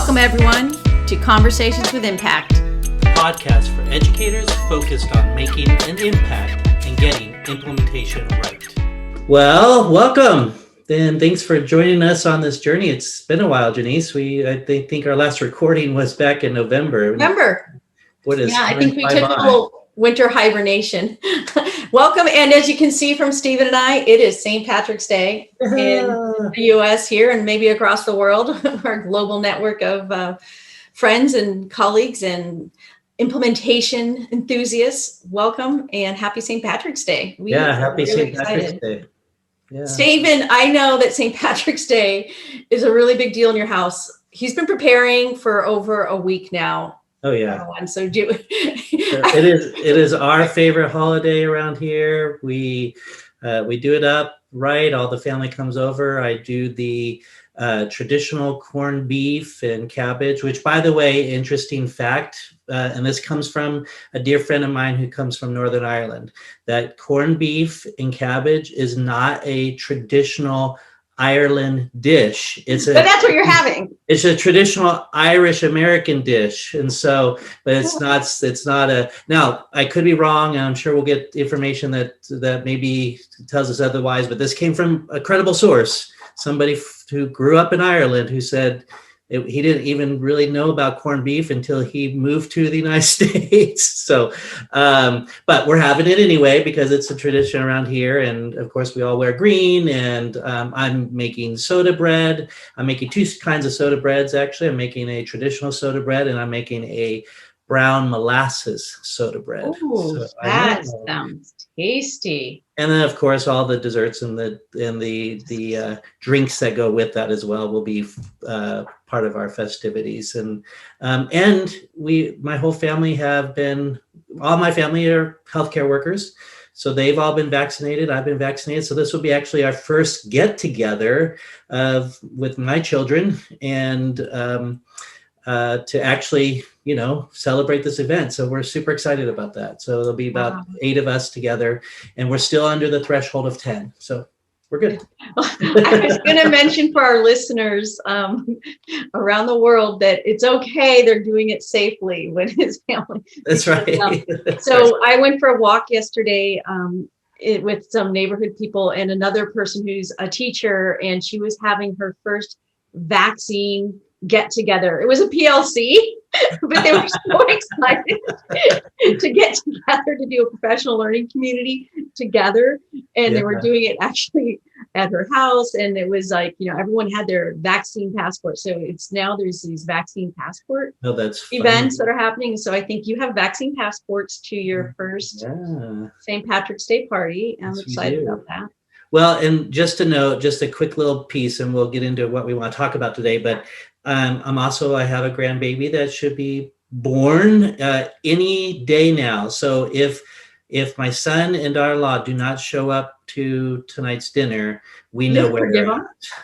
Welcome, everyone, to Conversations with Impact, a podcast for educators focused on making an impact and getting implementation right. Well, welcome, and thanks for joining us on this journey. It's been a while, Jenice. I think our last recording was back in November. What is? Yeah, I think we took a little winter hibernation. Welcome, and as you can see from Steven and I, it is St. Patrick's Day in the U.S. here and maybe across the world. Our global network of friends and colleagues and implementation enthusiasts. Welcome and happy St. Patrick's Day. Happy St. Patrick's Day. Yeah. Steven, I know that St. Patrick's Day is a really big deal in your house. He's been preparing for over a week now. Oh yeah. So it is our favorite holiday around here. We do it up right. All the family comes over. I do the traditional corned beef and cabbage, which, by the way, interesting fact, and this comes from a dear friend of mine who comes from Northern Ireland, that corned beef and cabbage is not a traditional Ireland dish. But that's what you're having. It's a traditional Irish American dish, and so, but it's not a. Now, I could be wrong, and I'm sure we'll get information that maybe tells us otherwise. But this came from a credible source, somebody who grew up in Ireland, who said he didn't even really know about corned beef until he moved to the United States. So, but we're having it anyway because it's a tradition around here. And of course, we all wear green. And I'm making soda bread. I'm making two kinds of soda breads, actually. I'm making a traditional soda bread and I'm making a brown molasses soda bread. Ooh, so that sounds tasty. And then, of course, all the desserts and the drinks that go with that as well will be part of our festivities. And my whole family all my family are healthcare workers, so they've all been vaccinated. I've been vaccinated, so this will be actually our first get together with my children and to actually, celebrate this event. So we're super excited about that. So there'll be about 8 of us together, and we're still under the threshold of 10. So we're good. I was going to mention for our listeners around the world that it's okay. They're doing it safely with his family. That's right. I went for a walk yesterday with some neighborhood people and another person who's a teacher, and she was having her first vaccine get together. It was a PLC, but they were so excited to get together to do a professional learning community together. And they were doing it actually at her house. And it was like, everyone had their vaccine passport. So there's these vaccine passport events that are happening. So I think you have vaccine passports to your first St. Patrick's Day party. I'm excited about that. Well, and just to note, just a quick little piece, and we'll get into what we want to talk about today, but I have a grandbaby that should be born any day now. So if my son and daughter-in-law do not show up to tonight's dinner, we know where they're at.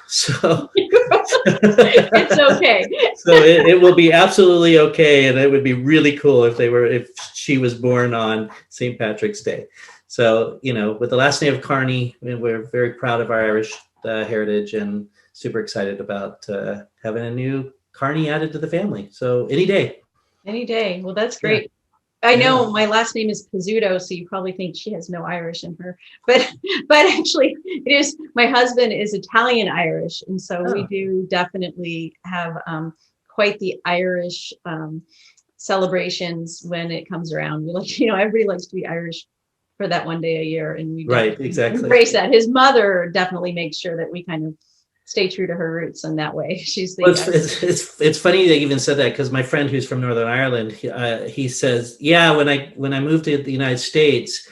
So it's okay. So it will be absolutely okay, and it would be really cool if she was born on St. Patrick's Day. So, with the last name of Carney, we're very proud of our Irish heritage and super excited about having a new Carney added to the family. So any day. Well, that's great. Yeah. I know my last name is Pizzuto, so you probably think she has no Irish in her. But actually, it is. My husband is Italian Irish. And so we do definitely have quite the Irish celebrations when it comes around. Everybody likes to be Irish for that one day a year, and we embrace that. His mother definitely makes sure that we kind of stay true to her roots, and that way she's the. It's funny they even said that, because my friend who's from Northern Ireland, he says, when I moved to the United States,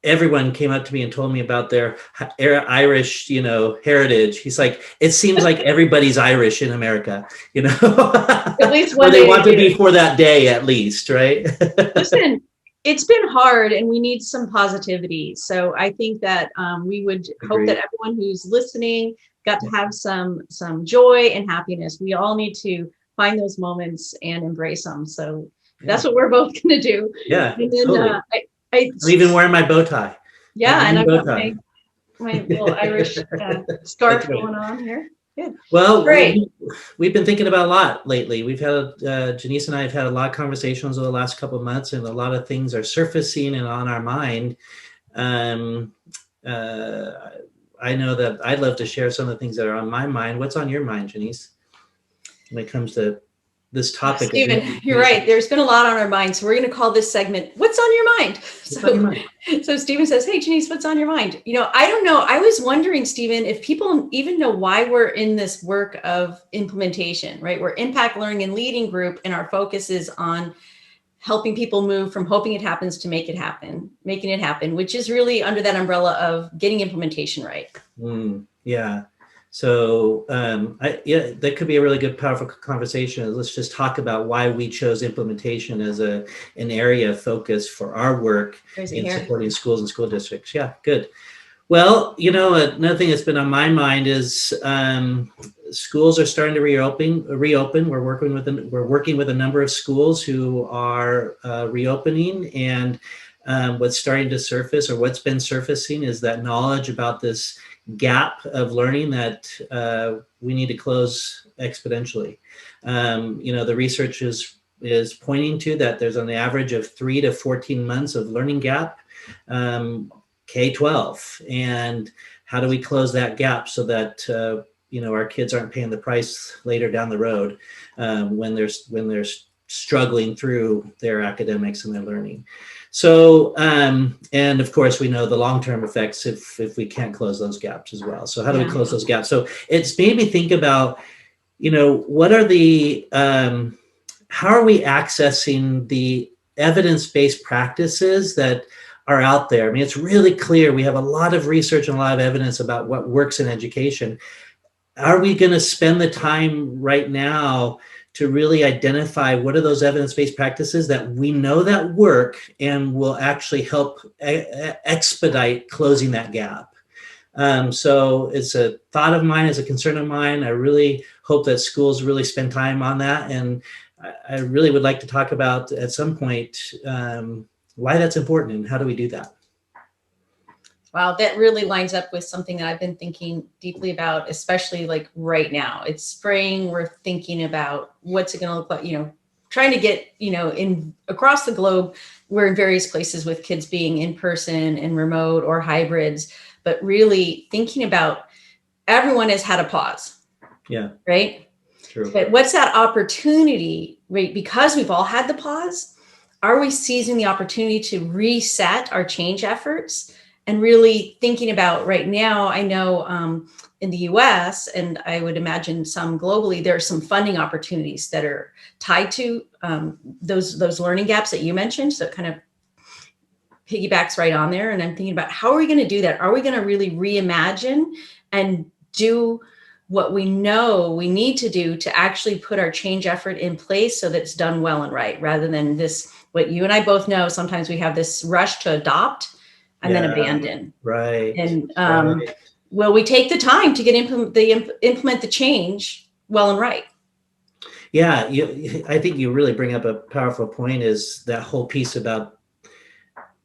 everyone came up to me and told me about their Irish, heritage. He's like, it seems like everybody's Irish in America, At least when they want to be for that day, at least, right? Listen. It's been hard, and we need some positivity. So I think that we would hope that everyone who's listening got to have some joy and happiness. We all need to find those moments and embrace them. So that's what we're both going to do. Yeah. And then totally. I'm even wearing my bow tie. Yeah, and I've got my little Irish scarf going on here. Good. Well, Great. we've been thinking about a lot lately. We've had, Janice and I have had a lot of conversations over the last couple of months, and a lot of things are surfacing and on our mind. Um, uh, I know that I'd love to share some of the things that are on my mind. What's on your mind, Janice, when it comes to this topic of Stephen, you're implementation? right. There's been a lot on our mind. So we're going to call this segment, What's on Your Mind? What's on your mind? So Stephen says, Hey, Janice, what's on your mind? I don't know. I was wondering, Stephen, if people even know why we're in this work of implementation, right? We're Impact Learning and Leading Group, and our focus is on helping people move from hoping it happens to making it happen, which is really under that umbrella of getting implementation right. Yeah. So yeah, that could be a really good, powerful conversation. Let's just talk about why we chose implementation as an area of focus for our work in supporting schools and school districts. Yeah, good. Well, another thing that's been on my mind is schools are starting to reopen. We're working with a number of schools who are reopening, and what's starting to surface, or what's been surfacing, is that knowledge about this gap of learning that we need to close exponentially. The research is pointing to that there's an average of 3 to 14 months of learning gap, K-12, and how do we close that gap so that our kids aren't paying the price later down the road when they're struggling through their academics and their learning. So, and of course, we know the long-term effects if we can't close those gaps as well. So how do we close those gaps? So it's made me think about, what are the, how are we accessing the evidence-based practices that are out there? I mean, it's really clear. We have a lot of research and a lot of evidence about what works in education. Are we going to spend the time right now to really identify what are those evidence-based practices that we know that work and will actually help expedite closing that gap? So it's a thought of mine, it's a concern of mine. I really hope that schools really spend time on that. And I really would like to talk about at some point why that's important and how do we do that? Wow, that really lines up with something that I've been thinking deeply about, especially like right now. It's spring. We're thinking about what's it going to look like, trying to get, in across the globe, we're in various places with kids being in person and remote or hybrids, but really thinking about everyone has had a pause. Yeah. Right. True. But what's that opportunity, right? Because we've all had the pause, are we seizing the opportunity to reset our change efforts? And really thinking about right now, I know in the US, and I would imagine some globally, there are some funding opportunities that are tied to those learning gaps that you mentioned. So it kind of piggybacks right on there. And I'm thinking about how are we going to do that? Are we going to really reimagine and do what we know we need to do to actually put our change effort in place so that it's done well and right, rather than this, what you and I both know, sometimes we have this rush to adopt and then abandon. Right. And will we take the time to implement the change well and right? Yeah, I think you really bring up a powerful point, is that whole piece about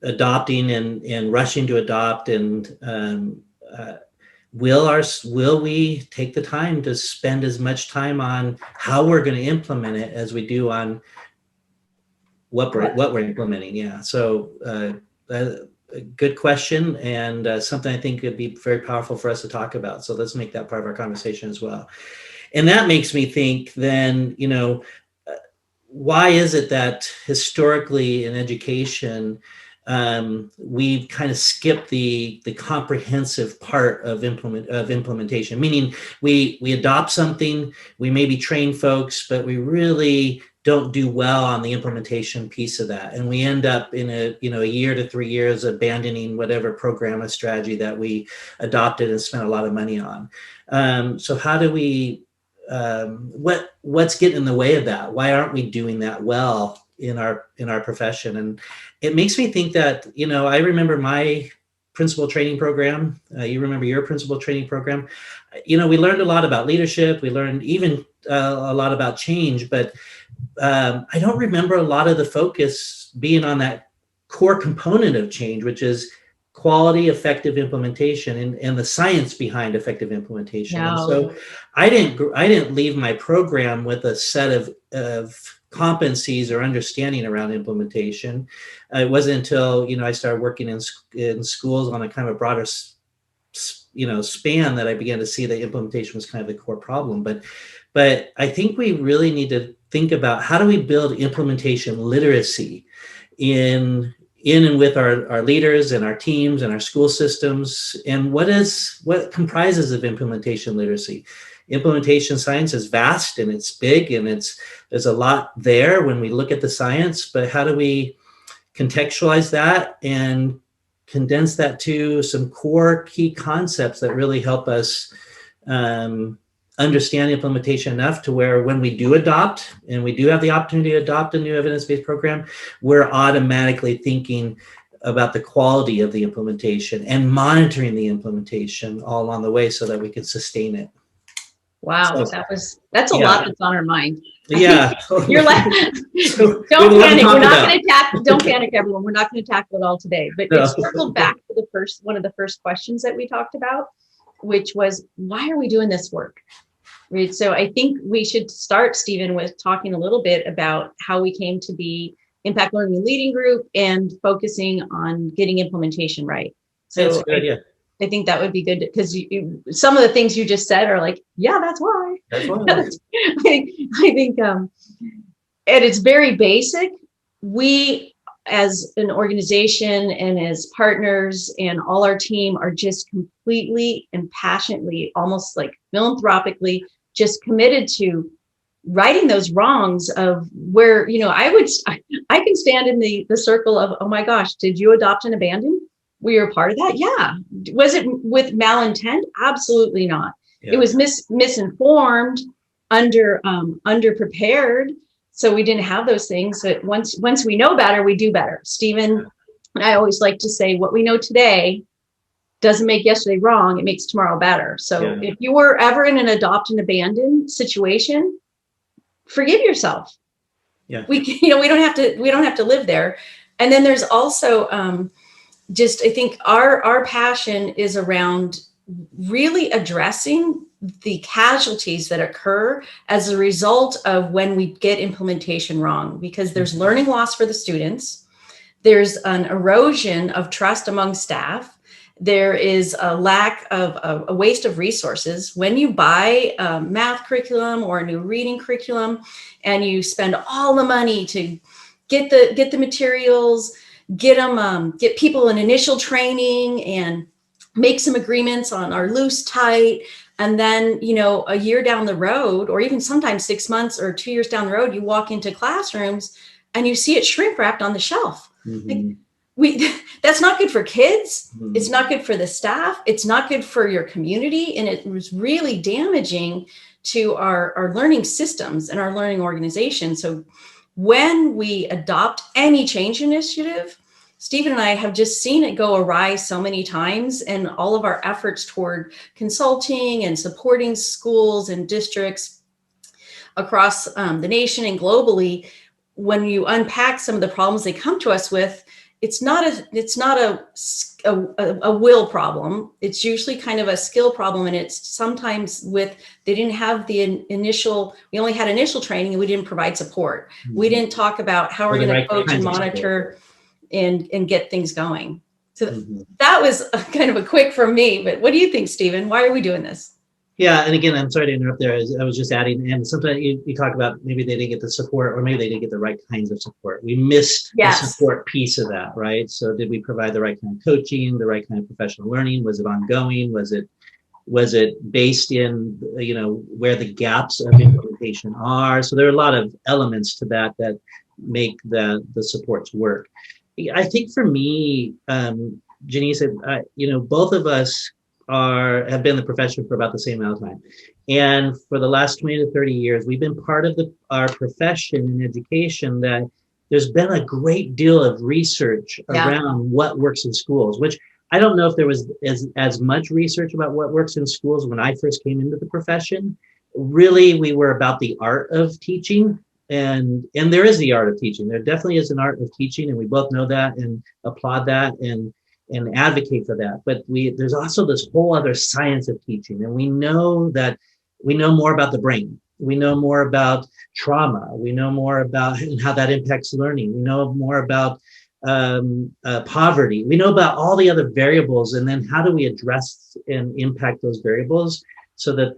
adopting and rushing to adopt, and will we take the time to spend as much time on how we're going to implement it as we do on what we're implementing? Yeah. So a good question, and something I think could be very powerful for us to talk about. So let's make that part of our conversation as well. And that makes me think then, why is it that historically in education, we've kind of skipped the comprehensive part of implementation, meaning we adopt something, we maybe train folks, but we really don't do well on the implementation piece of that. And we end up in a year to 3 years abandoning whatever program or strategy that we adopted and spent a lot of money on. So how do we, what's getting in the way of that? Why aren't we doing that well in our profession? And it makes me think that, I remember my principal training program. You remember your principal training program. We learned a lot about leadership. We learned even a lot about change, but I don't remember a lot of the focus being on that core component of change, which is quality, effective implementation and the science behind effective implementation. And No. so I didn't leave my program with a set of competencies or understanding around implementation. It wasn't until, I started working in schools on a kind of a broader span that I began to see that implementation was kind of the core problem. But I think we really need to think about how do we build implementation literacy in and with our leaders and our teams and our school systems, and what comprises of implementation literacy. Implementation science is vast and it's big, and there's a lot there when we look at the science, but how do we contextualize that and condense that to some core key concepts that really help us understand implementation enough to where when we do adopt, and we do have the opportunity to adopt a new evidence-based program, we're automatically thinking about the quality of the implementation and monitoring the implementation all along the way so that we can sustain it. Wow, So, that's a lot that's on our mind. Yeah. You're like, don't panic. We're not going to tackle. Don't panic, everyone. We're not going to tackle it all today. But it circled back to one of the first questions that we talked about, which was, why are we doing this work? Right. So I think we should start, Steven, with talking a little bit about how we came to be Impact Learning and Leading Group and focusing on getting implementation right. So that's a good idea. I think that would be good because some of the things you just said are like, yeah, that's why. That's why. I think, and it's very basic. We, as an organization and as partners and all our team, are just completely and passionately, almost like philanthropically, just committed to righting those wrongs of where, I can stand in the circle of, oh my gosh, did you adopt and abandon? Were you a part of that? Yeah. Was it with malintent? Absolutely not. Yeah. It was misinformed, underprepared. So we didn't have those things. But once we know better, we do better. Steven and I always like to say, what we know today doesn't make yesterday wrong. It makes tomorrow better. So if you were ever in an adopt and abandon situation, forgive yourself. Yeah. We don't have to live there. And then there's also I think our passion is around really addressing the casualties that occur as a result of when we get implementation wrong, because there's learning loss for the students. There's an erosion of trust among staff. There is a lack of a waste of resources. When you buy a math curriculum or a new reading curriculum and you spend all the money to get the materials, get people an initial training and make some agreements on our loose tight. And then, a year down the road, or even sometimes 6 months or 2 years down the road, you walk into classrooms and you see it shrink wrapped on the shelf. Mm-hmm. That's not good for kids. Mm-hmm. It's not good for the staff. It's not good for your community. And it was really damaging to our learning systems and our learning organization. So when we adopt any change initiative, Steven and I have just seen it go awry so many times, and all of our efforts toward consulting and supporting schools and districts across the nation and globally, when you unpack some of the problems they come to us with, it's not a will problem. It's usually kind of a skill problem. And it's sometimes they didn't have we only had initial training and we didn't provide support. Mm-hmm. We didn't talk about how we're going to coach and monitor and get things going. So that was kind of a quick from me, but what do you think, Steven? Why are we doing this? Yeah, and again, I'm sorry to interrupt there. I was just adding, and sometimes you talk about maybe they didn't get the support, or maybe they didn't get the right kinds of support. We missed the support piece of that, right? So did we provide the right kind of coaching, the right kind of professional learning? Was it ongoing? Was it based in, where the gaps of implementation are? So there are a lot of elements to that make the supports work. I think for me, Jenice, both of us have been in the profession for about the same amount of time. And for the last 20 to 30 years, we've been part of our profession in education that there's been a great deal of research around what works in schools, which I don't know if there was as much research about what works in schools when I first came into the profession. Really, we were about the art of teaching. And there is the art of teaching. There definitely is an art of teaching, and we both know that and applaud that. And and advocate for that. But there's also this whole other science of teaching, and we know more about the brain. We know more about trauma. We know more about how that impacts learning. We know more about poverty. We know about all the other variables, and then how do we address and impact those variables so that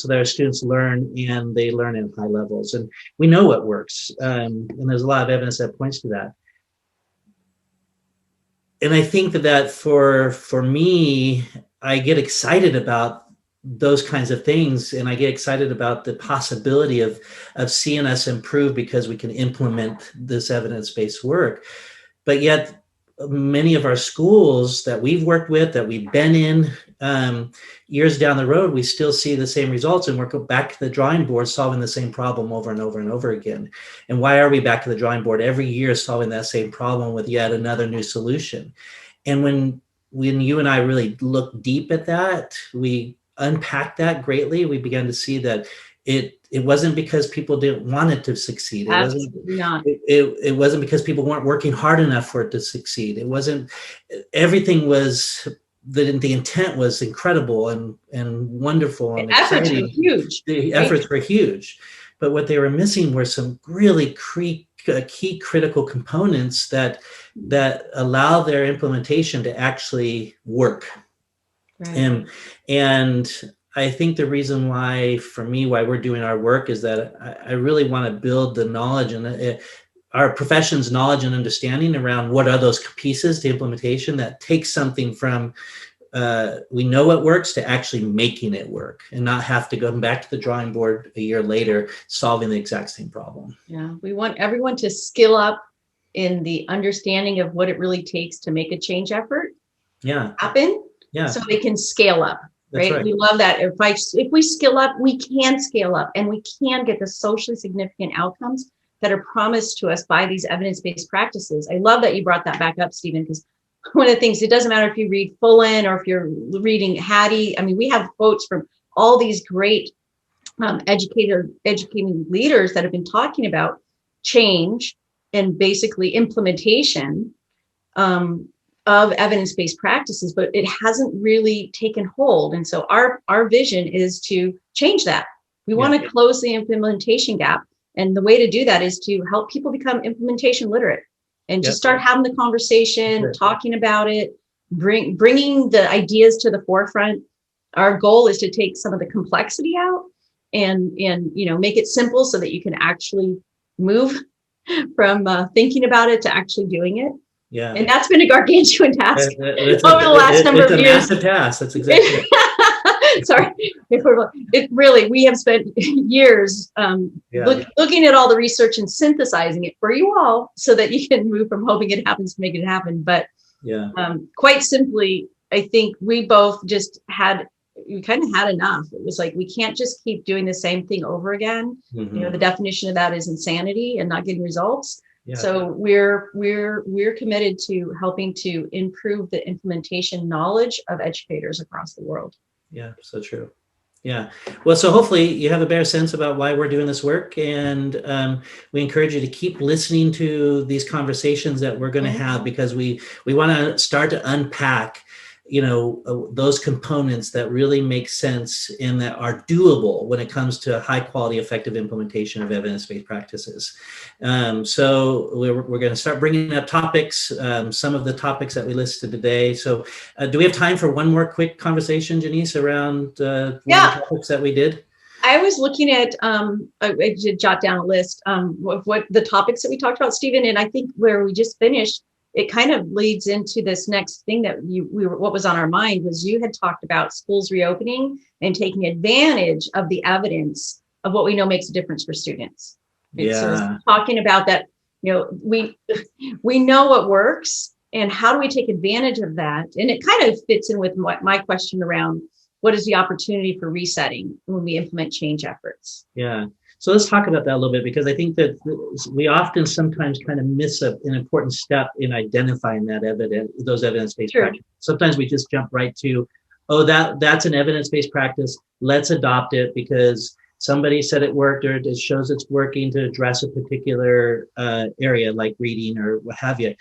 our students learn, and they learn at high levels. And we know what works, and there's a lot of evidence that points to that. And I think that for me, I get excited about those kinds of things, and I get excited about the possibility of seeing us improve because we can implement this evidence-based work. But yet many of our schools that we've worked with, that we've been in, years down the road, we still see the same results, and we're back to the drawing board solving the same problem over and over and over again. And why are we back to the drawing board every year solving that same problem with yet another new solution? And when you and I really look deep at that, we unpack that greatly, we began to see that it wasn't because people didn't want it to succeed. It wasn't because people weren't working hard enough for it to succeed. It wasn't, everything was, the intent was incredible and wonderful and efforts exciting. were huge. The efforts were huge, but what they were missing were some really key critical components that allow their implementation to actually work. Right. And I think the reason why, for me, why we're doing our work is that I really want to build the knowledge and our profession's knowledge and understanding around what are those pieces to implementation that takes something from we know it works to actually making it work, and not have to go back to the drawing board a year later solving the exact same problem. Yeah, we want everyone to skill up in the understanding of what it really takes to make a change effort happen. Yeah. So they can scale up. Right? We love that. If we skill up, we can scale up, and we can get the socially significant outcomes that are promised to us by these evidence-based practices. I love that you brought that back up, Steven, because one of the things, it doesn't matter if you read Fullen or if you're reading Hattie. I mean, we have quotes from all these great educating leaders that have been talking about change and basically implementation of evidence-based practices, but it hasn't really taken hold. And so our vision is to change that. We want to close the implementation gap. And the way to do that is to help people become implementation literate and just start having the conversation, talking about it, bringing the ideas to the forefront. Our goal is to take some of the complexity out and make it simple so that you can actually move from thinking about it to actually doing it. Yeah, and that's been a gargantuan task over the last number of years. It's a massive task. That's exactly it. Sorry, we have spent years looking at all the research and synthesizing it for you all, so that you can move from hoping it happens to make it happen. But quite simply, I think we both we kind of had enough. It was like, we can't just keep doing the same thing over again. Mm-hmm. The definition of that is insanity and not getting results. Yeah. So we're committed to helping to improve the implementation knowledge of educators across the world. Yeah, so true. Yeah. Well, so hopefully you have a better sense about why we're doing this work, and we encourage you to keep listening to these conversations that we're going to have, because we want to start to unpack those components that really make sense and that are doable when it comes to high quality, effective implementation of evidence-based practices. So we're going to start bringing up topics, some of the topics that we listed today. So do we have time for one more quick conversation, Jenice, around one of the topics that we did? I was looking at, I did jot down a list of what the topics that we talked about, Steven, and I think where we just finished, it kind of leads into this next thing that what was on our mind was, you had talked about schools reopening and taking advantage of the evidence of what we know makes a difference for students. Yeah. So talking about that, we know what works, and how do we take advantage of that? And it kind of fits in with my question around, what is the opportunity for resetting when we implement change efforts? Yeah. So let's talk about that a little bit, because I think that we often sometimes kind of miss an important step in identifying those evidence-based practices. Sometimes we just jump right to, that's an evidence-based practice. Let's adopt it because somebody said it worked, or it shows it's working to address a particular area like reading or what have you.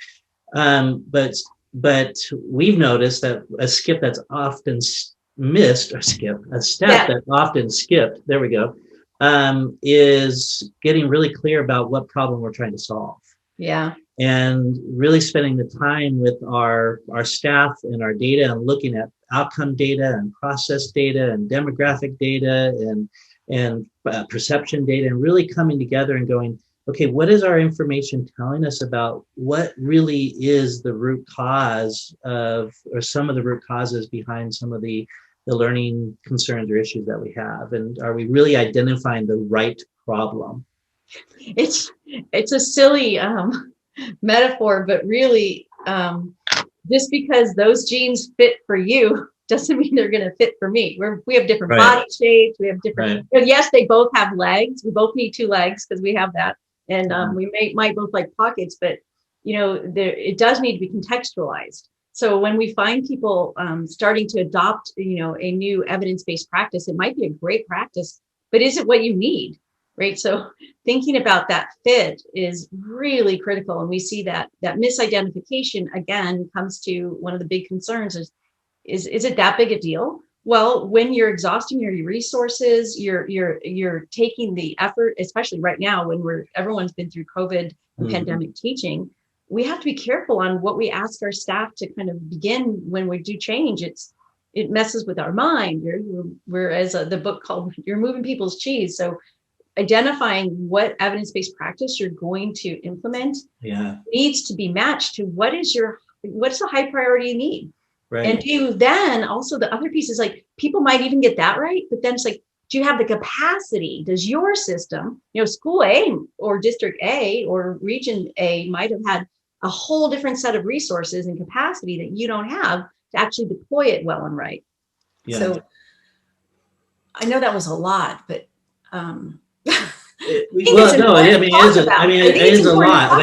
But but we've noticed that a skip that's often missed, or a step Yeah. that's often skipped, there we go, is getting really clear about what problem we're trying to solve. Yeah. And really spending the time with our staff and our data and looking at outcome data and process data and demographic data and perception data, and really coming together and going, okay, what is our information telling us about what really is the root cause of, or some of the root causes behind some of the learning concerns or issues that we have? And are we really identifying the right problem? It's a silly metaphor, but really, just because those genes fit for you doesn't mean they're going to fit for me. We have different body shapes. We have different. Right. Yes, they both have legs. We both need 2 legs because we have that, and we might both like pockets. But it does need to be contextualized. So when we find people starting to adopt, a new evidence-based practice, it might be a great practice, but is it what you need? Right. So thinking about that fit is really critical. And we see that misidentification again comes to one of the big concerns is it that big a deal? Well, when you're exhausting your resources, you're taking the effort, especially right now when everyone's been through COVID and pandemic teaching, we have to be careful on what we ask our staff to kind of begin when we do change. It messes with our mind. Whereas the book called You're Moving People's Cheese. So identifying what evidence-based practice you're going to implement needs to be matched to what's the high priority need. Right. And then also the other piece is like, people might even get that right, but then it's like, do you have the capacity? Does your system, school A or district A or region A might have had a whole different set of resources and capacity that you don't have to actually deploy it well and right. Yeah. So I know that was a lot, but it is a lot.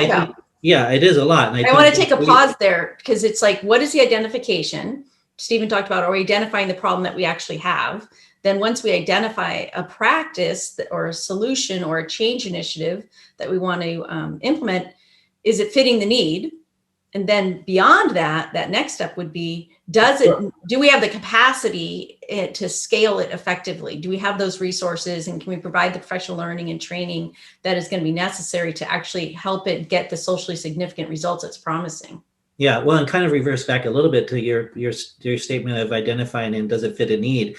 It is a lot. And I want to take a pause there because it's like, what is the identification? Steven talked about, are we identifying the problem that we actually have? Then once we identify a practice or a solution or a change initiative that we want to implement, is it fitting the need? And then beyond that next step would be, do we have the capacity to scale it effectively? Do we have those resources, and can we provide the professional learning and training that is going to be necessary to actually help it get the socially significant results it's promising? Yeah, well, and kind of reverse back a little bit to your statement of identifying and does it fit a need?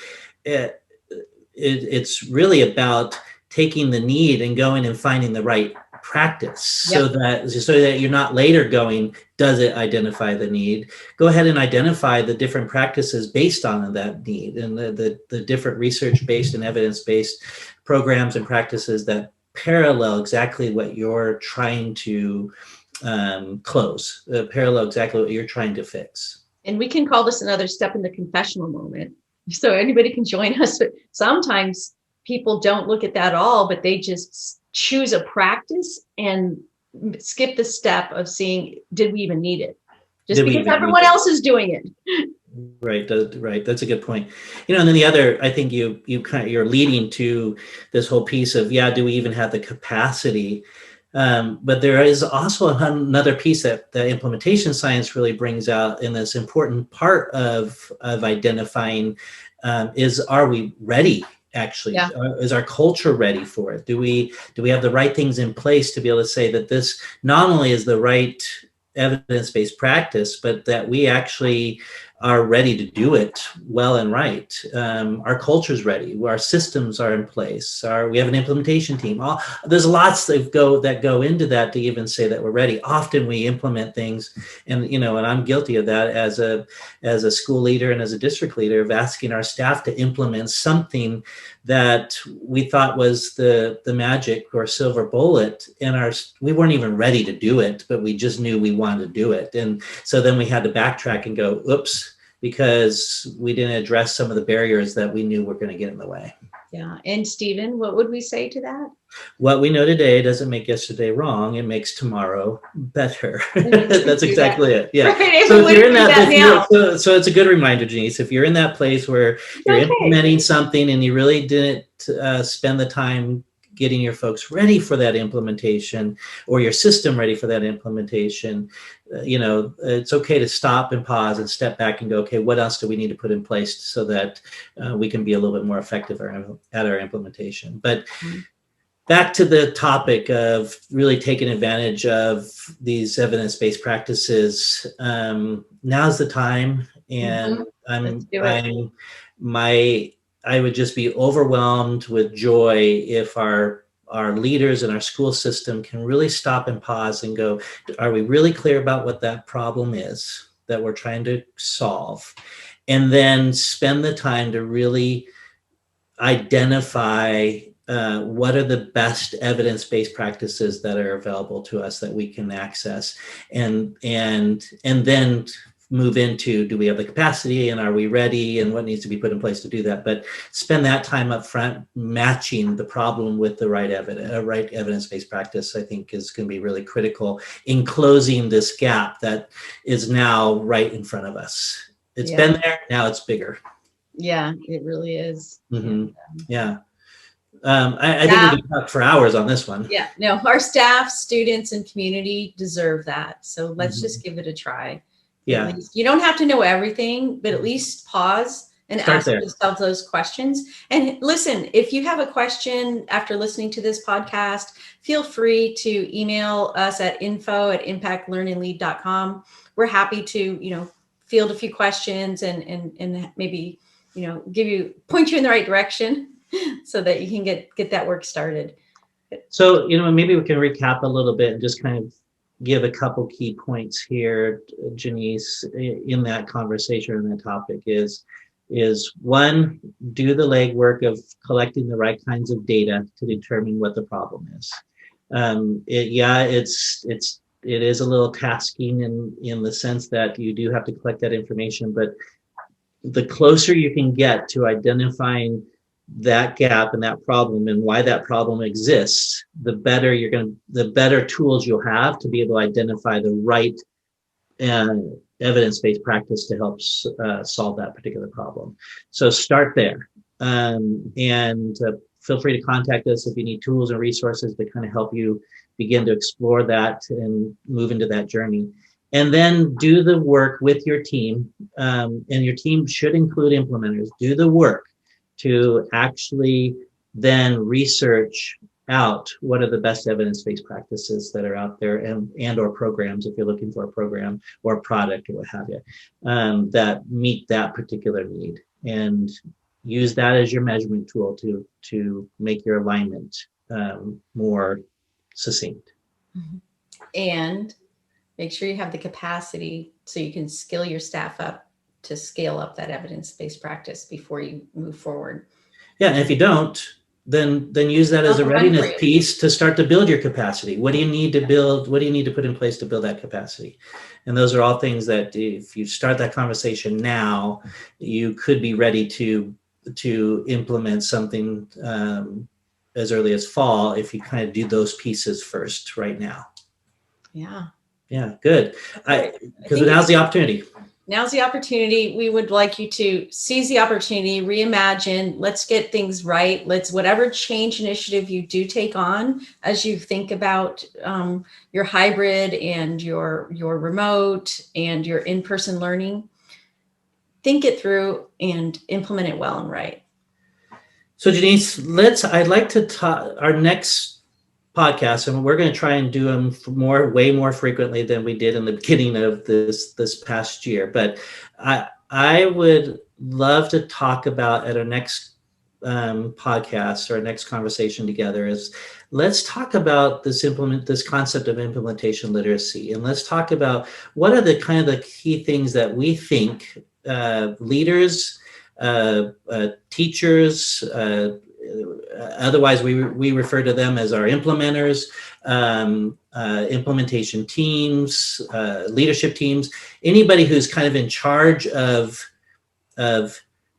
It's really about taking the need and going and finding the right practice. So that you're not later going, does it identify the need? Go ahead and identify the different practices based on that need, and the different research-based and evidence-based programs and practices that parallel exactly what you're trying to close, parallel exactly what you're trying to fix. And we can call this another step in the confessional moment. So anybody can join us, but sometimes people don't look at that at all, but they just choose a practice and skip the step of seeing, did we even need it? Just because everyone else is doing it. Right. That's a good point. And then the other, I think you're leading to this whole piece of, do we even have the capacity? But there is also another piece that the implementation science really brings out in this important part of identifying is, are we ready? Actually, is our culture ready for it? Do we have the right things in place to be able to say that this not only is the right evidence-based practice, but that we actually are ready to do it well and right? Our culture's ready. Our systems are in place. We have an implementation team. There's lots that go into that to even say that we're ready. Often we implement things, and and I'm guilty of that as a school leader and as a district leader, of asking our staff to implement something that we thought was the magic or silver bullet, and we weren't even ready to do it, but we just knew we wanted to do it. And so then we had to backtrack and go, oops, because we didn't address some of the barriers that we knew were going to get in the way. Yeah. And Steven, what would we say to that? What we know today doesn't make yesterday wrong. It makes tomorrow better. That's exactly it. Yeah. Right, so if you're in that, so it's a good reminder, Jenice, if you're in that place where you're implementing something and you really didn't spend the time getting your folks ready for that implementation, or your system ready for that implementation, it's okay to stop and pause and step back and go, okay, what else do we need to put in place so that we can be a little bit more effective at our implementation. But back to the topic of really taking advantage of these evidence-based practices. Now's the time, and I would just be overwhelmed with joy if our leaders and our school system can really stop and pause and go, are we really clear about what that problem is that we're trying to solve? And then spend the time to really identify what are the best evidence-based practices that are available to us that we can access, and then move into, do we have the capacity and are we ready, and what needs to be put in place to do that? But spend that time up front matching the problem with the right evidence-based practice, I think, is going to be really critical in closing this gap that is now right in front of us. It's been there, now it's bigger. Yeah, it really is. Yeah. I think we could talk for hours on this one. Yeah, no, our staff, students, and community deserve that. So let's just give it a try. Yeah. You don't have to know everything, but at least pause and ask yourself those questions. And listen, if you have a question after listening to this podcast, feel free to email us at info@impactlearninglead.com. We're happy to, field a few questions and maybe, point you in the right direction so that you can get that work started. So, maybe we can recap a little bit and just kind of give a couple key points here, Jenice, in that conversation and that topic is one, do the legwork of collecting the right kinds of data to determine what the problem is. It is a little tasking in the sense that you do have to collect that information, but the closer you can get to identifying that gap and that problem and why that problem exists, the better tools you'll have to be able to identify the right evidence-based practice to help solve that particular problem. So start there, and feel free to contact us if you need tools and resources to kind of help you begin to explore that and move into that journey. And then do the work with your team, and your team should include implementers. Do the work to actually then research out what are the best evidence-based practices that are out there, and or programs, if you're looking for a program or a product or what have you, that meet that particular need, and use that as your measurement tool to make your alignment more succinct. And make sure you have the capacity so you can skill your staff up to scale up that evidence-based practice before you move forward. Yeah, and if you don't, then use that as a readiness piece to start to build your capacity. What do you need to build? What do you need to put in place to build that capacity? And those are all things that if you start that conversation now, you could be ready to implement something as early as fall if you kind of do those pieces first right now. Yeah, good. Because now's the opportunity. Now's the opportunity. We would like you to seize the opportunity, reimagine. Let's get things right. Whatever change initiative you do take on as you think about your hybrid and your remote and your in-person learning, think it through and implement it well and right. So Jenice, I'd like to talk our next podcast, and we're going to try and do them way more frequently than we did in the beginning of this past year. But I would love to talk about at our next podcast or our next conversation together is let's talk about this concept of implementation literacy, and let's talk about what are the kind of the key things that we think leaders, teachers, otherwise we refer to them as our implementers, implementation teams, leadership teams, anybody who's kind of in charge of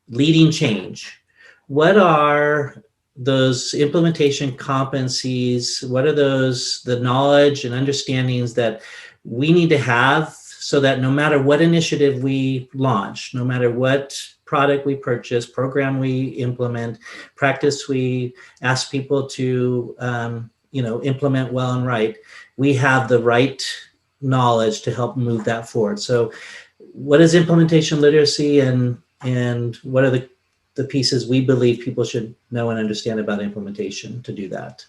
leading change. What are those implementation competencies? What are the knowledge and understandings that we need to have so that no matter what initiative we launch, no matter what product we purchase, program we implement, practice we ask people to implement well and right, we have the right knowledge to help move that forward. So what is implementation literacy, and what are the pieces we believe people should know and understand about implementation to do that?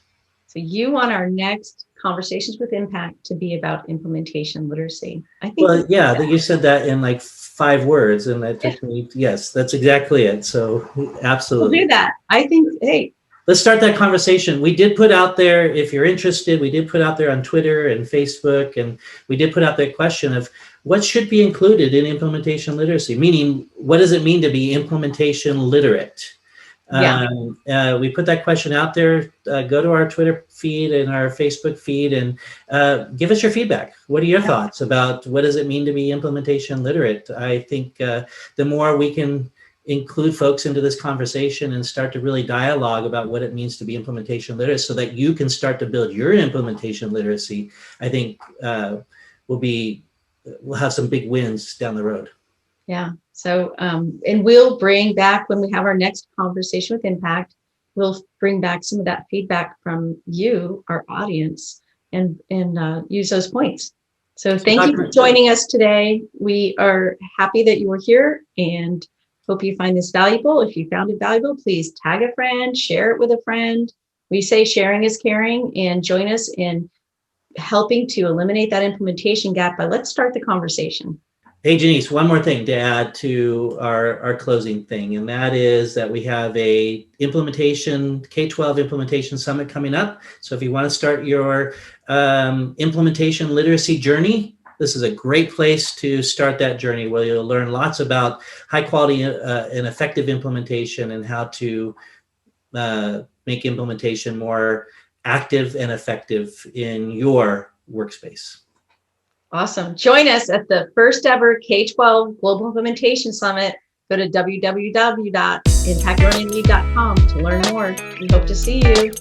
So you want our next Conversations with Impact to be about implementation literacy. I think. Well, yeah, you said that in like 5 words, and that took me, yes, that's exactly it. So absolutely. We'll do that. I think, hey. Let's start that conversation. We did put out there, if you're interested, we did put out there on Twitter and Facebook, and we did put out that question of what should be included in implementation literacy, meaning what does it mean to be implementation literate? Yeah. We put that question out there. Go to our Twitter feed and our Facebook feed and give us your feedback. What are your thoughts about what does it mean to be implementation literate? I think the more we can include folks into this conversation and start to really dialogue about what it means to be implementation literate so that you can start to build your implementation literacy, I think we'll have some big wins down the road. Yeah. So, and we'll bring back, when we have our next Conversation with Impact, we'll bring back some of that feedback from you, our audience, and use those points. So thank you for joining us today. We are happy that you were here and hope you find this valuable. If you found it valuable, please tag a friend, share it with a friend. We say sharing is caring, and join us in helping to eliminate that implementation gap. But let's start the conversation. Hey, Jenice, one more thing to add to our closing thing, and that is that we have a K-12 implementation summit coming up. So if you want to start your implementation literacy journey, this is a great place to start that journey, where you'll learn lots about high quality and effective implementation and how to make implementation more active and effective in your workspace. Awesome. Join us at the first ever K-12 Global Implementation Summit. Go to www.impactlearninglead.com to learn more. We hope to see you.